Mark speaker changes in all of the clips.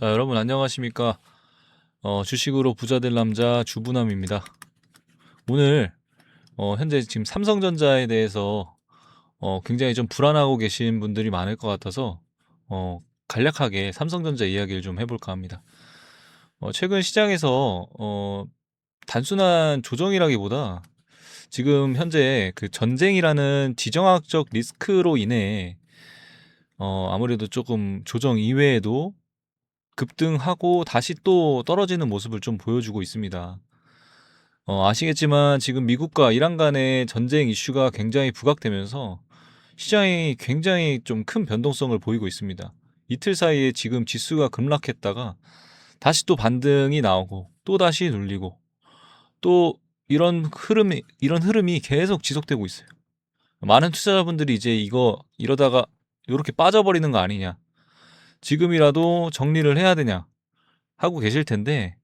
Speaker 1: 여러분 안녕하십니까? 주식으로 부자 될 남자 주부남입니다. 오늘 현재 지금 삼성전자에 대해서 굉장히 좀 불안하고 계신 분들이 많을 것 같아서 간략하게 삼성전자 이야기를 좀 해볼까 합니다. 최근 시장에서 단순한 조정이라기보다 지금 현재 그 전쟁이라는 지정학적 리스크로 인해 아무래도 조금 조정 이외에도 급등하고 다시 또 떨어지는 모습을 좀 보여주고 있습니다. 아시겠지만 지금 미국과 이란 간의 전쟁 이슈가 굉장히 부각되면서 시장이 굉장히 좀 큰 변동성을 보이고 있습니다. 이틀 사이에 지금 지수가 급락했다가 다시 또 반등이 나오고 또 다시 눌리고 또 이런 흐름이 계속 지속되고 있어요. 많은 투자자분들이 이제 이러다가 이렇게 빠져버리는 거 아니냐, 지금이라도 정리를 해야 되냐 하고 계실 텐데,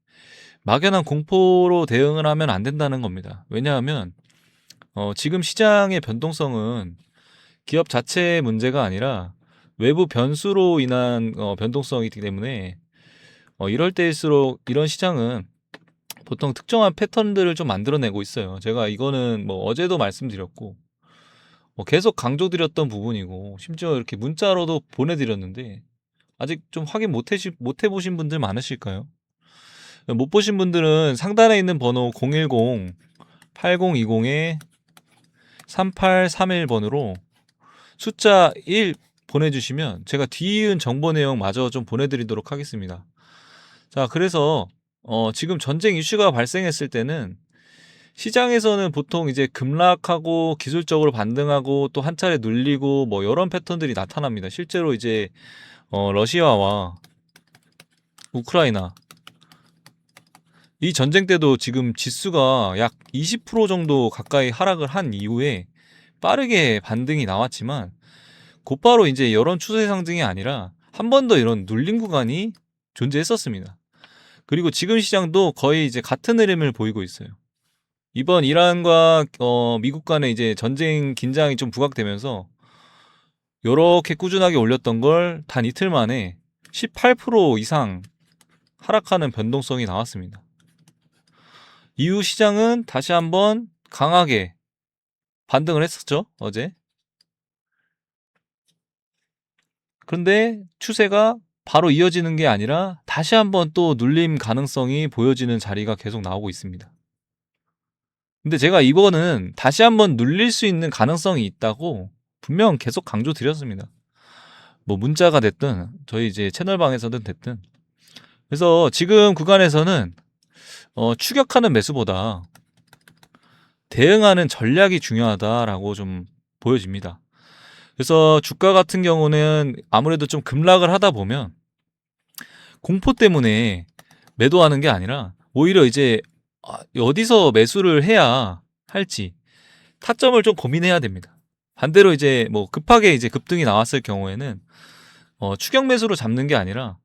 Speaker 1: 막연한 공포로 대응을 하면 안 된다는 겁니다. 왜냐하면 지금 시장의 변동성은 기업 자체의 문제가 아니라 외부 변수로 인한 변동성이기 때문에 이럴 때일수록 이런 시장은 보통 특정한 패턴들을 좀 만들어내고 있어요. 제가 이거는 뭐 어제도 말씀드렸고 계속 강조드렸던 부분이고, 심지어 이렇게 문자로도 보내드렸는데 아직 좀 확인 못 해보신 분들 많으실까요? 못 보신 분들은 상단에 있는 번호 010-8020-3831번으로 숫자 1 보내주시면 제가 뒤이은 정보 내용 마저 좀 보내드리도록 하겠습니다. 자, 그래서 지금 전쟁 이슈가 발생했을 때는 시장에서는 보통 이제 급락하고 기술적으로 반등하고 또 한 차례 눌리고 뭐 이런 패턴들이 나타납니다. 실제로 이제 러시아와 우크라이나 이 전쟁 때도 지금 지수가 약 20% 정도 가까이 하락을 한 이후에 빠르게 반등이 나왔지만, 곧바로 이제 이런 추세 상승이 아니라 한 번 더 이런 눌림 구간이 존재했었습니다. 그리고 지금 시장도 거의 이제 같은 흐름을 보이고 있어요. 이번 이란과 미국 간의 이제 전쟁 긴장이 좀 부각되면서 이렇게 꾸준하게 올렸던 걸 단 이틀 만에 18% 이상 하락하는 변동성이 나왔습니다. 이후 시장은 다시 한번 강하게 반등을 했었죠, 어제. 그런데 추세가 바로 이어지는 게 아니라 다시 한번 또 눌림 가능성이 보여지는 자리가 계속 나오고 있습니다. 근데 제가 이번은 다시 한번 눌릴 수 있는 가능성이 있다고 분명 계속 강조드렸습니다. 뭐 문자가 됐든 저희 이제 채널방에서든 됐든. 그래서 지금 구간에서는 추격하는 매수보다 대응하는 전략이 중요하다라고 좀 보여집니다. 그래서 주가 같은 경우는 아무래도 좀 급락을 하다 보면 공포 때문에 매도하는 게 아니라 오히려 이제 어디서 매수를 해야 할지 타점을 좀 고민해야 됩니다. 반대로 이제 뭐 급하게 이제 급등이 나왔을 경우에는 추격 매수로 잡는 게 아니라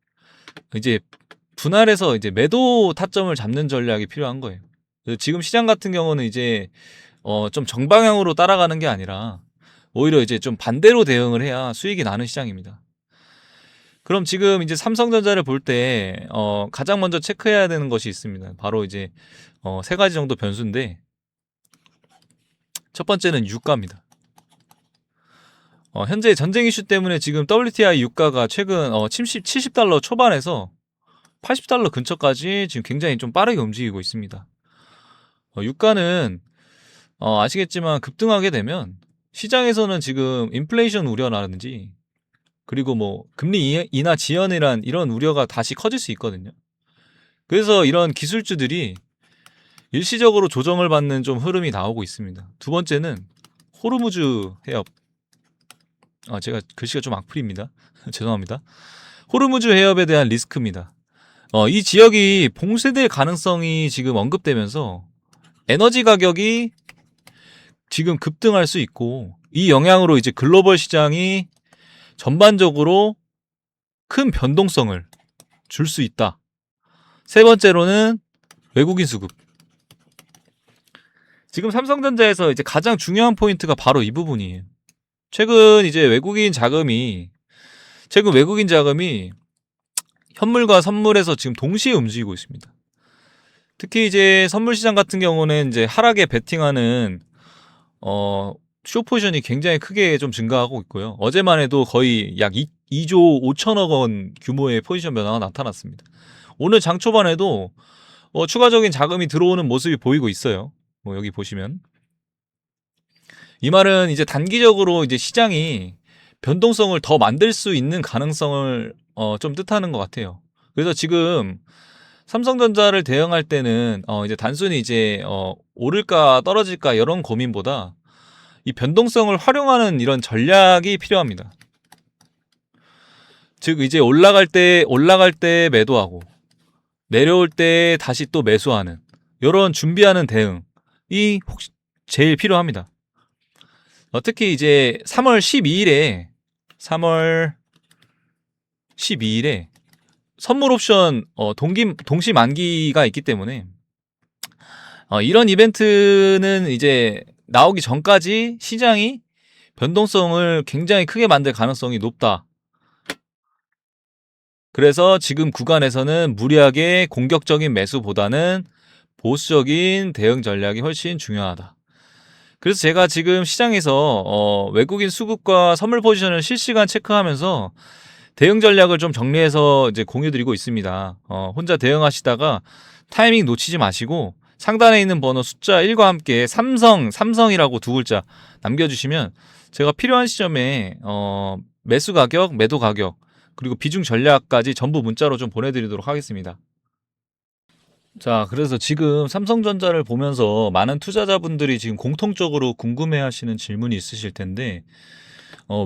Speaker 1: 이제 분할해서 이제 매도 타점을 잡는 전략이 필요한 거예요. 지금 시장 같은 경우는 이제 좀 정방향으로 따라가는 게 아니라 오히려 이제 좀 반대로 대응을 해야 수익이 나는 시장입니다. 그럼 지금 이제 삼성전자를 볼 때 가장 먼저 체크해야 되는 것이 있습니다. 바로 이제 세 가지 정도 변수인데, 첫 번째는 유가입니다. 현재 전쟁 이슈 때문에 지금 WTI 유가가 최근 70달러 초반에서 80달러 근처까지 지금 굉장히 좀 빠르게 움직이고 있습니다. 유가는 아시겠지만 급등하게 되면 시장에서는 지금 인플레이션 우려라든지 그리고 뭐 금리 인하 지연이란 이런 우려가 다시 커질 수 있거든요. 그래서 이런 기술주들이 일시적으로 조정을 받는 좀 흐름이 나오고 있습니다. 두 번째는 호르무즈 해협. 제가 글씨가 좀 악플입니다. 죄송합니다. 호르무즈 해협에 대한 리스크입니다. 이 지역이 봉쇄될 가능성이 지금 언급되면서 에너지 가격이 지금 급등할 수 있고, 이 영향으로 이제 글로벌 시장이 전반적으로 큰 변동성을 줄 수 있다. 세 번째로는 외국인 수급. 지금 삼성전자에서 이제 가장 중요한 포인트가 바로 이 부분이에요. 최근 외국인 자금이 현물과 선물에서 지금 동시에 움직이고 있습니다. 특히 이제 선물 시장 같은 경우는 이제 하락에 베팅하는 숏 포지션이 굉장히 크게 좀 증가하고 있고요. 어제만 해도 거의 약 2조 5천억 원 규모의 포지션 변화가 나타났습니다. 오늘 장 초반에도 추가적인 자금이 들어오는 모습이 보이고 있어요. 여기 보시면 이 말은 이제 단기적으로 이제 시장이 변동성을 더 만들 수 있는 가능성을 좀 뜻하는 것 같아요. 그래서 지금 삼성전자를 대응할 때는 이제 단순히 이제 오를까 떨어질까 이런 고민보다 이 변동성을 활용하는 이런 전략이 필요합니다. 즉 이제 올라갈 때 매도하고 내려올 때 다시 또 매수하는 이런 준비하는 대응이 혹시 제일 필요합니다. 특히 이제 3월 12일에 선물 옵션 동시 만기가 있기 때문에 이런 이벤트는 이제 나오기 전까지 시장이 변동성을 굉장히 크게 만들 가능성이 높다. 그래서 지금 구간에서는 무리하게 공격적인 매수보다는 보수적인 대응 전략이 훨씬 중요하다. 그래서 제가 지금 시장에서 외국인 수급과 선물 포지션을 실시간 체크하면서 대응 전략을 좀 정리해서 이제 공유드리고 있습니다. 혼자 대응하시다가 타이밍 놓치지 마시고 상단에 있는 번호 숫자 1과 함께 삼성이라고 두 글자 남겨주시면 제가 필요한 시점에 매수 가격, 매도 가격 그리고 비중 전략까지 전부 문자로 좀 보내드리도록 하겠습니다. 자, 그래서 지금 삼성전자를 보면서 많은 투자자분들이 지금 공통적으로 궁금해하시는 질문이 있으실 텐데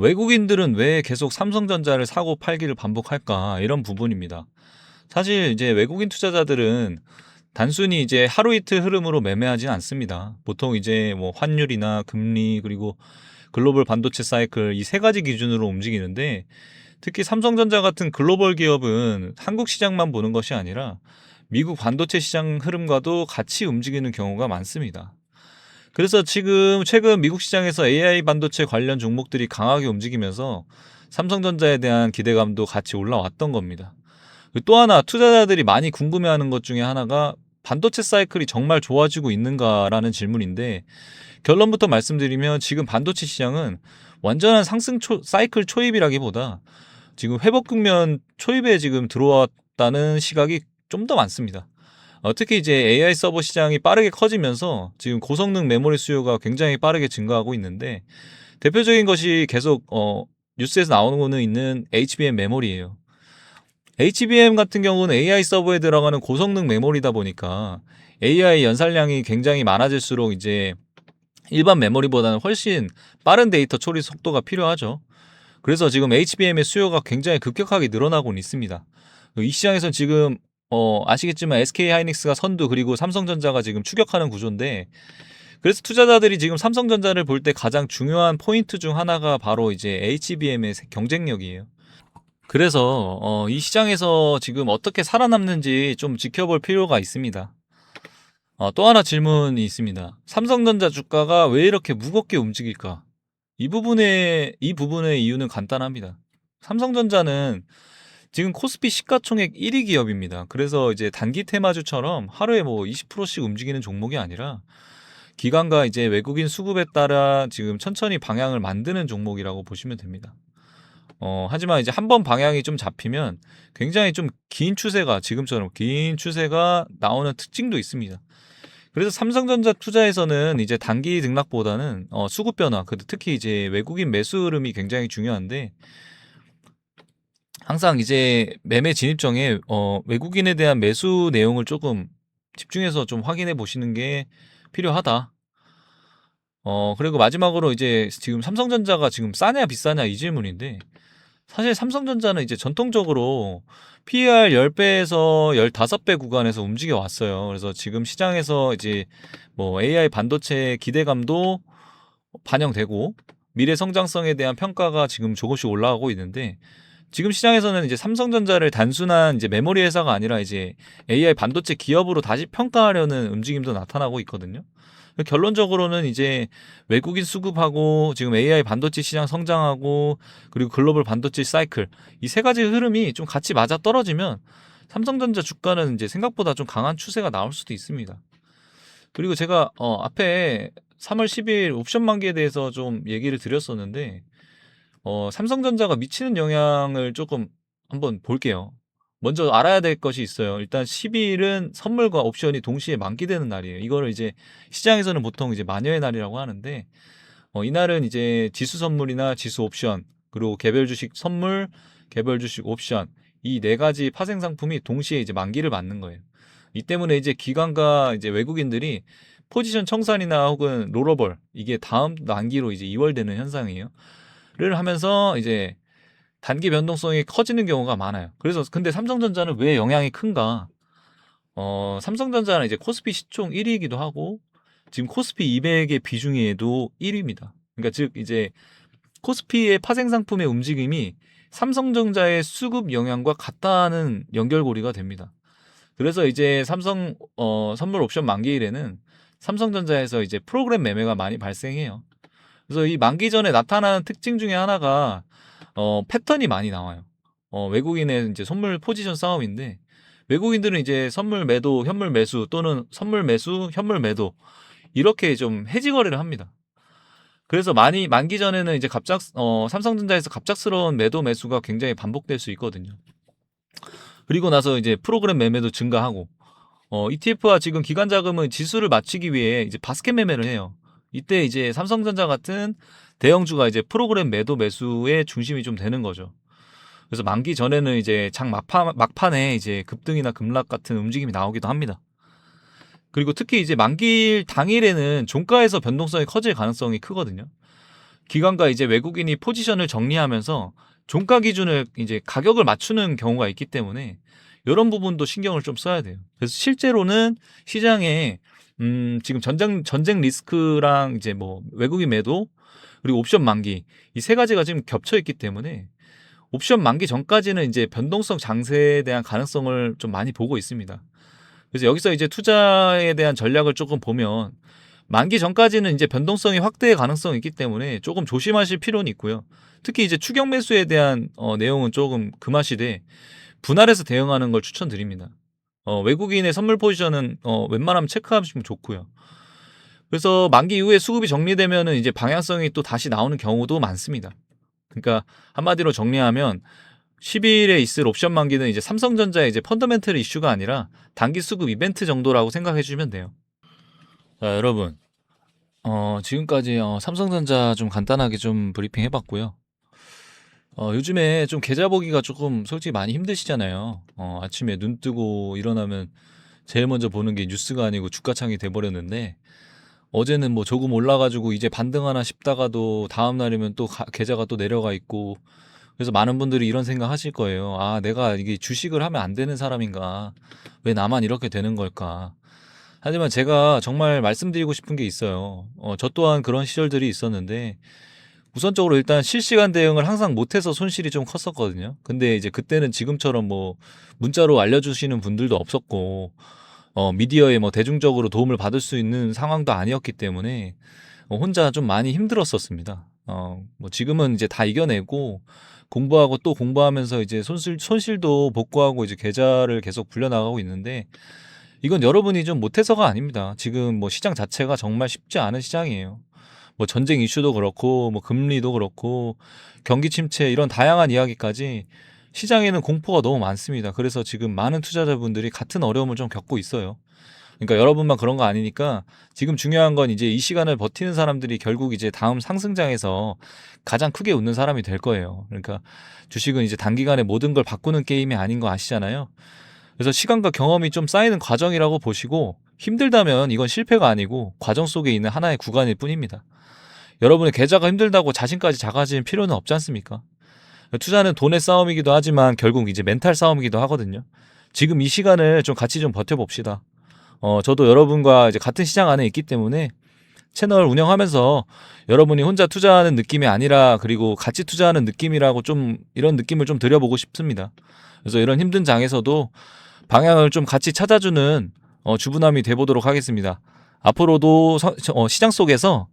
Speaker 1: 외국인들은 왜 계속 삼성전자를 사고 팔기를 반복할까 이런 부분입니다. 사실 이제 외국인 투자자들은 단순히 이제 하루 이틀 흐름으로 매매하지 않습니다. 보통 이제 뭐 환율이나 금리 그리고 글로벌 반도체 사이클 이 세 가지 기준으로 움직이는데 특히 삼성전자 같은 글로벌 기업은 한국 시장만 보는 것이 아니라 미국 반도체 시장 흐름과도 같이 움직이는 경우가 많습니다. 그래서 지금 최근 미국 시장에서 AI 반도체 관련 종목들이 강하게 움직이면서 삼성전자에 대한 기대감도 같이 올라왔던 겁니다. 또 하나 투자자들이 많이 궁금해하는 것 중에 하나가 반도체 사이클이 정말 좋아지고 있는가라는 질문인데 결론부터 말씀드리면 지금 반도체 시장은 완전한 상승 사이클 초입이라기보다 지금 회복 국면 초입에 지금 들어왔다는 시각이 좀 더 많습니다. 특히 이제 AI 서버 시장이 빠르게 커지면서 지금 고성능 메모리 수요가 굉장히 빠르게 증가하고 있는데 대표적인 것이 계속 뉴스에서 나오는 거는 있는 HBM 메모리예요. HBM 같은 경우는 AI 서버에 들어가는 고성능 메모리다 보니까 AI 연산량이 굉장히 많아질수록 이제 일반 메모리보다는 훨씬 빠른 데이터 처리 속도가 필요하죠. 그래서 지금 HBM의 수요가 굉장히 급격하게 늘어나고 있습니다. 이 시장에서 지금 아시겠지만 SK하이닉스가 선두 그리고 삼성전자가 지금 추격하는 구조인데 그래서 투자자들이 지금 삼성전자를 볼 때 가장 중요한 포인트 중 하나가 바로 이제 HBM의 경쟁력이에요. 그래서 이 시장에서 지금 어떻게 살아남는지 좀 지켜볼 필요가 있습니다. 또 하나 질문이 있습니다. 삼성전자 주가가 왜 이렇게 무겁게 움직일까? 이 부분의 이유는 간단합니다. 삼성전자는 지금 코스피 시가총액 1위 기업입니다. 그래서 이제 단기 테마주처럼 하루에 뭐 20%씩 움직이는 종목이 아니라 기관과 이제 외국인 수급에 따라 지금 천천히 방향을 만드는 종목이라고 보시면 됩니다. 하지만 이제 한번 방향이 좀 잡히면 굉장히 좀 긴 추세가 지금처럼 긴 추세가 나오는 특징도 있습니다. 그래서 삼성전자 투자에서는 이제 단기 등락보다는 수급 변화, 특히 이제 외국인 매수 흐름이 굉장히 중요한데 항상 이제 매매 진입정에 외국인에 대한 매수 내용을 조금 집중해서 좀 확인해 보시는 게 필요하다. 그리고 마지막으로 이제 지금 삼성전자가 지금 싸냐 비싸냐 이 질문인데 사실 삼성전자는 이제 전통적으로 PER 10배에서 15배 구간에서 움직여 왔어요. 그래서 지금 시장에서 이제 뭐 AI 반도체 기대감도 반영되고 미래 성장성에 대한 평가가 지금 조금씩 올라가고 있는데 지금 시장에서는 이제 삼성전자를 단순한 이제 메모리 회사가 아니라 이제 AI 반도체 기업으로 다시 평가하려는 움직임도 나타나고 있거든요. 결론적으로는 이제 외국인 수급하고 지금 AI 반도체 시장 성장하고 그리고 글로벌 반도체 사이클 이 세 가지 흐름이 좀 같이 맞아 떨어지면 삼성전자 주가는 이제 생각보다 좀 강한 추세가 나올 수도 있습니다. 그리고 제가 앞에 3월 10일 옵션 만기에 대해서 좀 얘기를 드렸었는데 삼성전자가 미치는 영향을 조금 한번 볼게요. 먼저 알아야 될 것이 있어요. 일단 12일은 선물과 옵션이 동시에 만기되는 날이에요. 이거를 이제 시장에서는 보통 이제 마녀의 날이라고 하는데 이날은 이제 지수 선물이나 지수 옵션 그리고 개별 주식 선물, 개별 주식 옵션 이 네 가지 파생 상품이 동시에 이제 만기를 맞는 거예요. 이 때문에 이제 기관과 이제 외국인들이 포지션 청산이나 혹은 롤오버 이게 다음 만기로 이제 2월 되는 현상이에요. 를 하면서 이제 단기 변동성이 커지는 경우가 많아요. 그래서 근데 삼성전자는 왜 영향이 큰가? 삼성전자는 이제 코스피 시총 1위이기도 하고 지금 코스피 200의 비중에도 1위입니다. 그러니까 즉 이제 코스피의 파생 상품의 움직임이 삼성전자의 수급 영향과 같다는 연결고리가 됩니다. 그래서 이제 삼성 선물 옵션 만기일에는 삼성전자에서 이제 프로그램 매매가 많이 발생해요. 그래서 이 만기 전에 나타나는 특징 중에 하나가 패턴이 많이 나와요. 외국인의 이제 선물 포지션 싸움인데 외국인들은 이제 선물 매도, 현물 매수 또는 선물 매수, 현물 매도 이렇게 좀 해지 거래를 합니다. 그래서 많이 만기 전에는 이제 삼성전자에서 갑작스러운 매도 매수가 굉장히 반복될 수 있거든요. 그리고 나서 이제 프로그램 매매도 증가하고 ETF와 지금 기관 자금은 지수를 맞추기 위해 이제 바스켓 매매를 해요. 이때 이제 삼성전자 같은 대형주가 이제 프로그램 매도 매수의 중심이 좀 되는 거죠. 그래서 만기 전에는 이제 막판에 이제 급등이나 급락 같은 움직임이 나오기도 합니다. 그리고 특히 이제 만기일 당일에는 종가에서 변동성이 커질 가능성이 크거든요. 기관과 이제 외국인이 포지션을 정리하면서 종가 기준을 이제 가격을 맞추는 경우가 있기 때문에 이런 부분도 신경을 좀 써야 돼요. 그래서 실제로는 시장에 지금 전쟁 리스크랑 이제 뭐 외국인 매도 그리고 옵션 만기 이 세 가지가 지금 겹쳐 있기 때문에 옵션 만기 전까지는 이제 변동성 장세에 대한 가능성을 좀 많이 보고 있습니다. 그래서 여기서 이제 투자에 대한 전략을 조금 보면 만기 전까지는 이제 변동성이 확대의 가능성이 있기 때문에 조금 조심하실 필요는 있고요. 특히 이제 추격 매수에 대한 내용은 조금 금하시되 분할해서 대응하는 걸 추천드립니다. 외국인의 선물 포지션은 웬만하면 체크하시면 좋고요. 그래서 만기 이후에 수급이 정리되면은 이제 방향성이 또 다시 나오는 경우도 많습니다. 그러니까 한마디로 정리하면 10일에 있을 옵션 만기는 이제 삼성전자의 이제 펀더멘털 이슈가 아니라 단기 수급 이벤트 정도라고 생각해 주시면 돼요. 자, 여러분. 지금까지 삼성전자 좀 간단하게 좀 브리핑 해봤고요. 요즘에 좀 계좌 보기가 조금 솔직히 많이 힘드시잖아요. 아침에 눈 뜨고 일어나면 제일 먼저 보는 게 뉴스가 아니고 주가창이 돼버렸는데 어제는 뭐 조금 올라가지고 이제 반등하나 싶다가도 다음 날이면 또 계좌가 또 내려가 있고 그래서 많은 분들이 이런 생각 하실 거예요. 아, 내가 이게 주식을 하면 안 되는 사람인가? 왜 나만 이렇게 되는 걸까? 하지만 제가 정말 말씀드리고 싶은 게 있어요. 저 또한 그런 시절들이 있었는데 우선적으로 일단 실시간 대응을 항상 못해서 손실이 좀 컸었거든요. 근데 이제 그때는 지금처럼 뭐 문자로 알려주시는 분들도 없었고 미디어에 뭐 대중적으로 도움을 받을 수 있는 상황도 아니었기 때문에 혼자 좀 많이 힘들었었습니다. 뭐 지금은 이제 다 이겨내고 공부하고 또 공부하면서 이제 손실도 복구하고 이제 계좌를 계속 불려나가고 있는데 이건 여러분이 좀 못해서가 아닙니다. 지금 뭐 시장 자체가 정말 쉽지 않은 시장이에요. 뭐 전쟁 이슈도 그렇고 뭐 금리도 그렇고 경기 침체 이런 다양한 이야기까지 시장에는 공포가 너무 많습니다. 그래서 지금 많은 투자자분들이 같은 어려움을 좀 겪고 있어요. 그러니까 여러분만 그런 거 아니니까 지금 중요한 건 이제 이 시간을 버티는 사람들이 결국 이제 다음 상승장에서 가장 크게 웃는 사람이 될 거예요. 그러니까 주식은 이제 단기간에 모든 걸 바꾸는 게임이 아닌 거 아시잖아요. 그래서 시간과 경험이 좀 쌓이는 과정이라고 보시고 힘들다면 이건 실패가 아니고 과정 속에 있는 하나의 구간일 뿐입니다. 여러분의 계좌가 힘들다고 자신까지 작아질 필요는 없지 않습니까? 투자는 돈의 싸움이기도 하지만 결국 이제 멘탈 싸움이기도 하거든요. 지금 이 시간을 좀 같이 좀 버텨봅시다. 저도 여러분과 이제 같은 시장 안에 있기 때문에 채널 운영하면서 여러분이 혼자 투자하는 느낌이 아니라 그리고 같이 투자하는 느낌이라고 좀 이런 느낌을 좀 드려보고 싶습니다. 그래서 이런 힘든 장에서도 방향을 좀 같이 찾아주는 주부남이 돼보도록 하겠습니다. 앞으로도 시장 속에서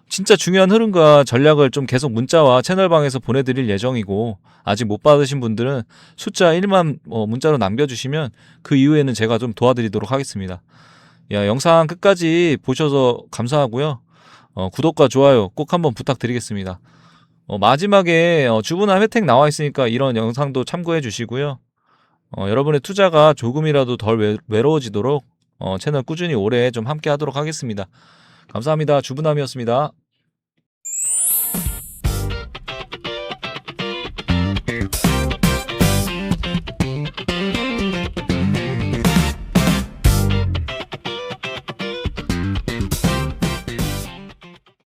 Speaker 1: 진짜 중요한 흐름과 전략을 좀 계속 문자와 채널방에서 보내드릴 예정이고, 아직 못 받으신 분들은 숫자 1만 문자로 남겨주시면 그 이후에는 제가 좀 도와드리도록 하겠습니다. 영상 끝까지 보셔서 감사하고요. 구독과 좋아요 꼭 한번 부탁드리겠습니다. 마지막에 주부남 혜택 나와 있으니까 이런 영상도 참고해 주시고요. 여러분의 투자가 조금이라도 덜 외로워지도록 채널 꾸준히 오래 좀 함께 하도록 하겠습니다. 감사합니다. 주부남이었습니다.